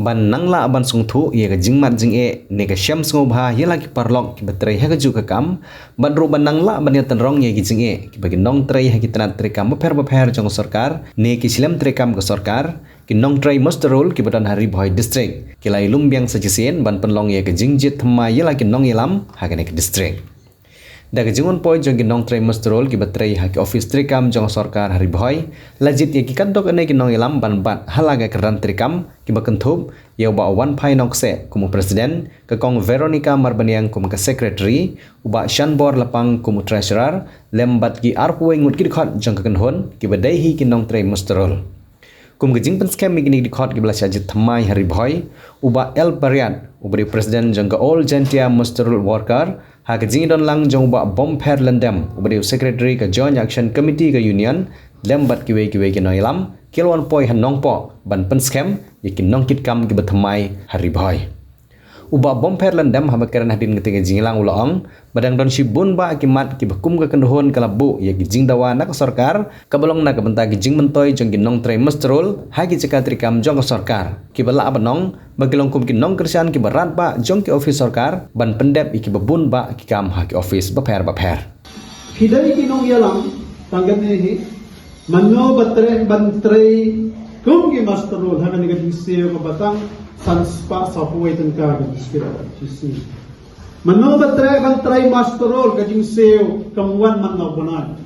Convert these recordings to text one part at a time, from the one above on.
ban nangla ban sungthu ye ga jingmat jing e ne ga syam sngo bha ye lagi parlok ki batrai ha ga ju ka kam ban ru ban nangla ban ya tanrong ye gi jing e ki bagi nong trai ha ki tanat trai kam ba pher jong sarkar ne ki silam trai kam ga sarkar ki nong trai masterol ki badan hari bhoi district ki lai lumbiang sajisen ban penlong ye ga jingjit thma ye lagi nong yelam ha ga ne ki district daga jingon poi jong ki nong trai masterol ki batrai ha ki office trai kam jong sarkar hari bhoi lajit ye ki kadok ne ki nong yelam ban bat halaga keran trai kam ki bakan thub ye ba wan phai nong se kumu president ka kong Veronica Marbaniang kumu ka secretary uba shanbor lapang kumu treasurer lembat ki arpuwe ngut ki khot jong ka kanhon ki badai hi ki nong trai masterol kum gijing pen scam mi gini di khot ki bala sajit thamai hari bhoi uba el pariat ubri president jong ka all gentia masterol worker ha ka jing don lang jong ba bom pher landem ubri secretary ka joint action committee ka union lembat ki we ki noilam kilwan poi han nong po ban pen scam yakin nong kit kam ki bathamai hari bhoi uba bom pher landem ha bakaran hadin ngeting jinglang ulang badang don shibun ba akimat ki bakum ka kandohon kalabu ya ki jing dawa nak sarkar kabalong nak benta ki jing mentoi jong ki nong trai masterol ha ki cekatri kam jong ka sarkar ki bala abanong bagilong kum ki nong kersian ki barat ba jong ki office sarkar ban pendep ki babun ba ki kam ha ki office ba pher hidai ki nong yalang tanggat ni manno bantrai kum ki masterol ha ni ka seo ka batang sanspa sapuai tengka ka diskira sisi manno bantrai masterol ka jing seo kamwan manno banai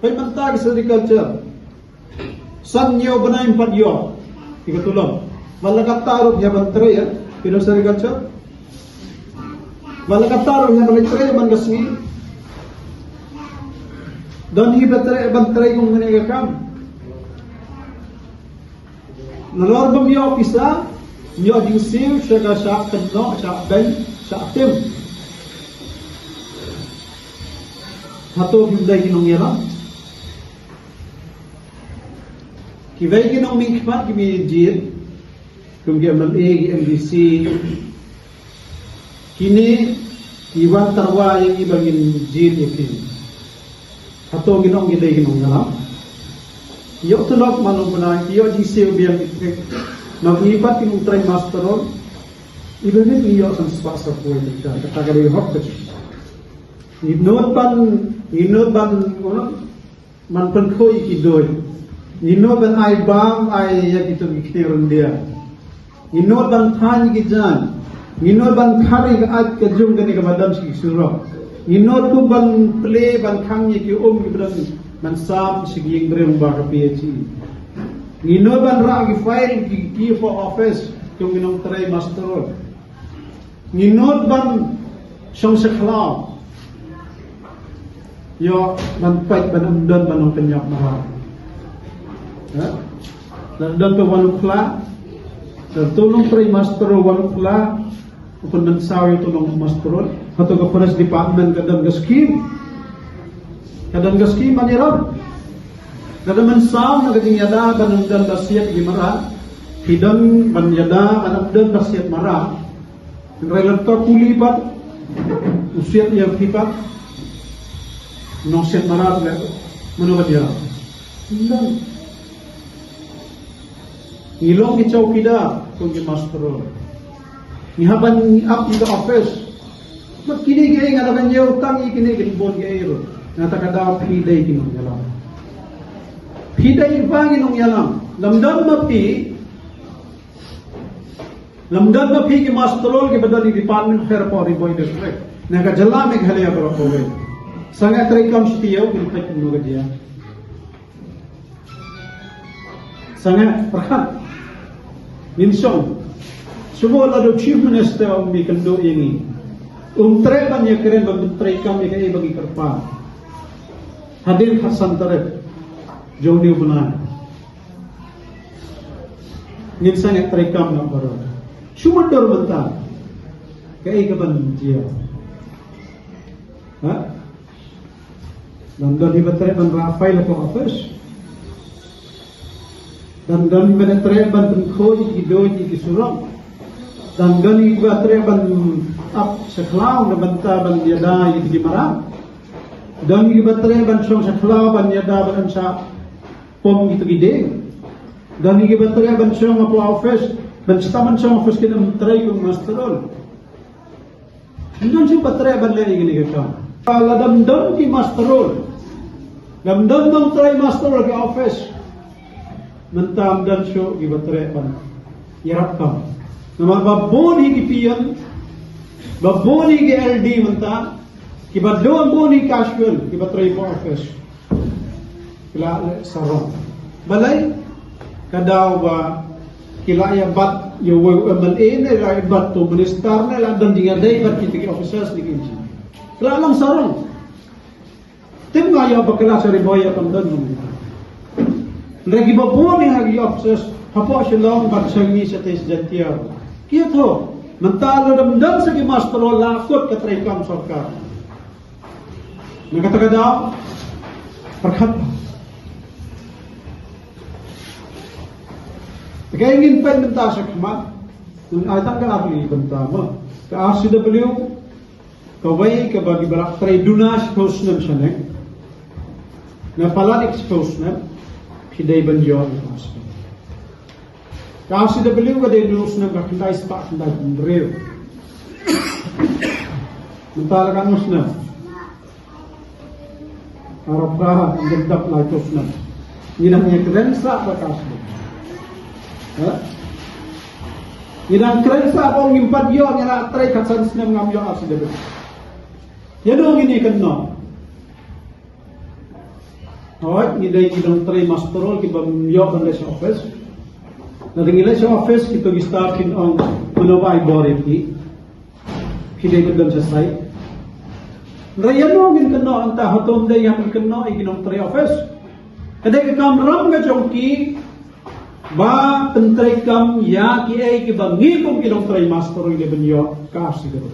pai mantag agriculture sanyo banai 4 yo ikatulong wala kataro ya bantrai ya pino agriculture wala kataro ya bantrai man gasmi don hi bantrai kung ngene kam nalor yo pisa yo jing seo syaga syak kenno syak ben Saktim hato hidai kinong yala kivai kinong mingkmat kimi jir kumgi MLA MDC kini iwan tarwa yang ibangin jir yakin hato kinong hidai kinong yala yo tulok manong punay yo jiseo biyang itik mag-ibat kinong try masterol ibigay niyo sa spasa po ito katagali hok kasi inod ban man pan ko ikidoy inod ban ay bang ay ito ikiron dia inod ban than gijan inod ban khari at kajung gani kamadam si suro inod ko ban play ban khang ki ibran man sam siging brem ba ka PhD inod ban ra ki file ki for office kung inong try masterol Nginod ban siyang saklaw yo nagpait ban amdan ban ang kanyak marami nagdan ka walukla tulong pre master walukla kung nagsawi tulong master hato ka panas department kadang gaskim maniram kadang mansam nagating yada banamdan basiyat gimara hidang ban yada banamdan basiyat mara Relator kulipat usiat yang kipat nosiat marat menurut dia dan ilong kicau kida kunci master ni haban up in the office mat kini gay ngadakan dia utang ikini kini bon gay ro nata kada pidai kinong yalam pidai bangin nong yalam lamdam mapi lamdan ma phi ki masterol ke badali department fair pori boy district naga jalla me ghale abro hobe sanga trikam stiyo bil pek no gadia sanga perkhan minson subo la do chief minister mi kendo ini tre ban ye keren bag trikam ye kai bagi kerpa hadir hasan taref jodi bulan nin sanga trikam na baro Shumandor banta kay kaban dia ha London ibatre ban Rafael ko office dan ibatre ban khoj ki doj ki surang dan ibatre ban up saklau na banta ban yada ki marang dan ibatre ban song saklau ban yada ban sa pom gitu gide dan ibatre ban song apa office Benstaman siya office kita menteri kung masterol. Hindi siya patre banlay gini ka. Paladamdam ki masterol. Damdam try masterol ki office. Mentamdan siya ki patre ban. Yarap ka. Nama baboni ki piyan. Baboni ki LD menta. Ki badon boni casual ki patre ko office. Kila sarong. Balay kadaw ba kilaya bat yo MLA ne ra bat to minister ne la dan dinga dai bat kiti officers ni kinji kala lang sarong tim nga ya bakla sa riboya pandan mo lagi babu ni hagi officers hapo silong bat sangi sa tes jantia kiyo to mentalo damdam sa ki master lakot ka trekam sarkar nagataga daw perkhat kaya ingin pa benta sa kamat, nung atang ka apli benta mo. Ka RCW, kaway ka bagi balak tray duna expose na siya nek. Na pala expose na, hiday banyo ang RCW. Ka RCW ka day news na kakintay spa, kakintay kumbreo. Mentala ka nus na. Harap ka, ang gandap na itos na. Ginang niya krensa pa RCW. Yang keren sa akong ngimpat yo nga try katsan sinam ngam yo RCW. Yano gini kenno. Hoy ngiday kidong try masterol ki bam yo kan sa office. Na dingilay sa office kito gistakin ang manova authority. Kiday kadam sa site. Rayano gin kenno ang tahatom day yang kenno iginong try office. Kadai ka kamram nga chongki ba pentray kam ya ki ay ki bangi kong kilong try master ile banyo ka siguro